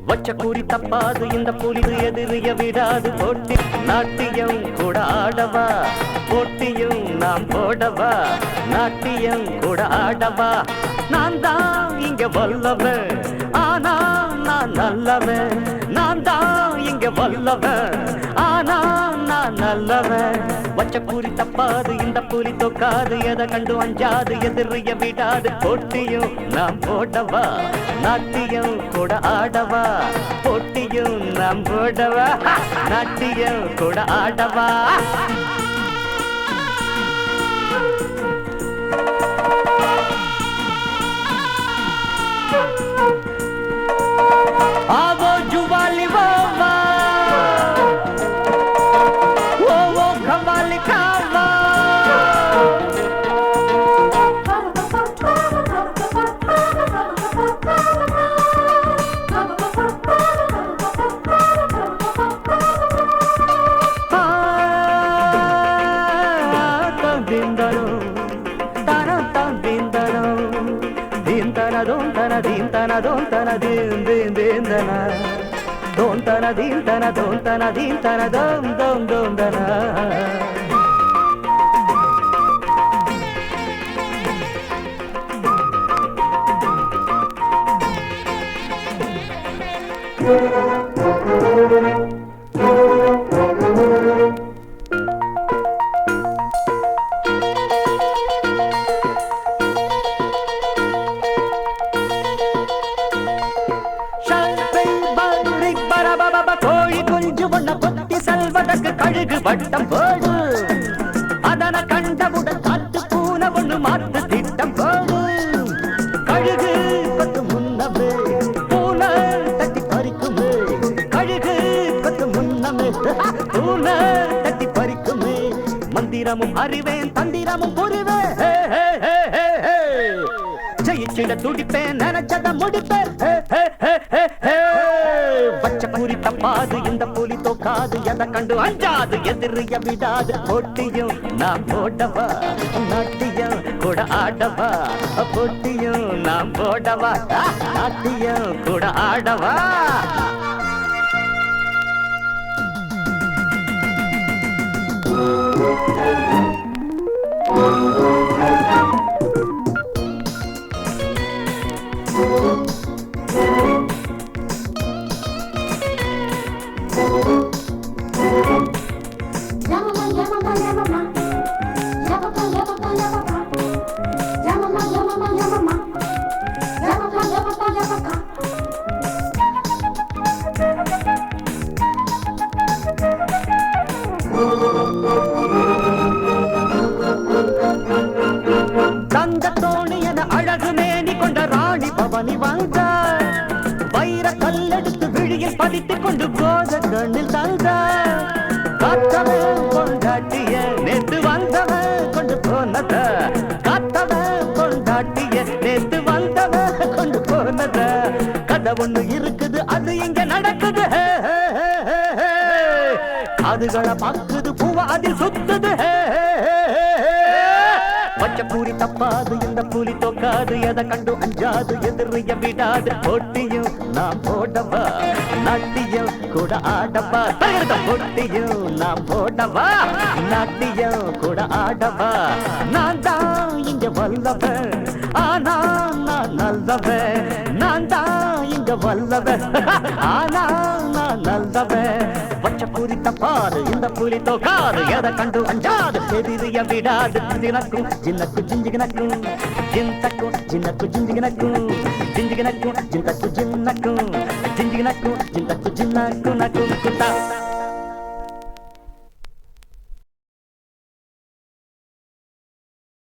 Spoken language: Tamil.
வச்ச கூறி தப்பாது இந்த புலிது எதிரிய விடாது போட்டி நாட்டியம் கூட ஆடவா போட்டியும் நாம் போடவா நாட்டியம் கூட ஆடவா நான் தான் இங்க வல்லவன் ஆனா நான் நல்லவன் நான் தான் இங்க வல்லவன் ஆனா நான் நல்லவன் வச்ச கூறி தப்பாது இந்த புலி தொக்காது எதை கண்டு அஞ்சாது எதிரிய விடாது போட்டியும் நாம் போடவா நாட்டியம் கூட ஆடவா போட்டியும் நாம் போடவா நாட்டியம் கூட ஆடவா आवो जुवाली वावा वो खवाली खावा Don't tana din tana don't tana din din din tana don't tana din tana don't tana din tana dum tana கழுகு வட்டம் போடு அதன கண்டவுடன் காத்து பூன ஒண்ணு மாத்து திட்டம் போடு கழுகு கொத்து முன்னமே பூனை தட்டி பறிக்குமே கழுகு கொத்து முன்னமே பூனை தட்டி பறிக்குமே மந்திரமும் அறிவேன் தந்திரமும் புரிவேன் ஜெயிச்சிட துடிப்பேன் நினைச்சத முடிப்பேன் பச்ச கூறி தப்பாது இந்த புலி தோக்காது எதை கண்டு அஞ்சாது எதிரிய விடாது போட்டியும் நாம் போடவா நாட்டியம் கூட ஆடவா போட்டியும் நாம் போடவா நாட்டியம் கூட ஆடவா படித்துக் கொண்டு போத கண்ணில் தந்தார் காத்தவன் கொண்டாட்டிய நேத்து வந்தவன் கொண்டு போனத காத்தவன் கொண்டாட்டிய நேத்து வந்தவன் கொண்டு போனத கதை ஒண்ணு இருக்குது அது இங்க நடக்குது அதுகளை பாக்குது பூவா அதில் சுத்துது பச்ச பூரி தப்பாது இந்த புலி தோக்காது எதை கண்டு அஞ்சாது எதிரிய விடாது போட்டியும் நாம் போடவா நாட்டியம் கூட ஆடவா போட்டியும் நாம் போடவா நாட்டியம் கூட ஆடவா நான் தான் இங்க வல்லவன் ஆனா நான் நல்லவன் நான் தான் இங்க வல்லவன் ஆனா நான் நல்லவன் பச்ச கூறி தப்பாது இந்த புலித்தோ காது எதை கண்டு அஞ்சாது எதிரிய விடாது தினக்கும் ஜின்னக்கு ஜிஞ்சிகினக்கும் ஜிந்தக்கும் ஜின்னக்கு ஜிஞ்சிகினக்கும் ஜிஞ்சிகினக்கும் ஜிந்தக்கு ஜின்னக்கும் ஜிஞ்சிகினக்கும் ஜிந்தக்கு ஜின்னக்கு நக்கு குத்தா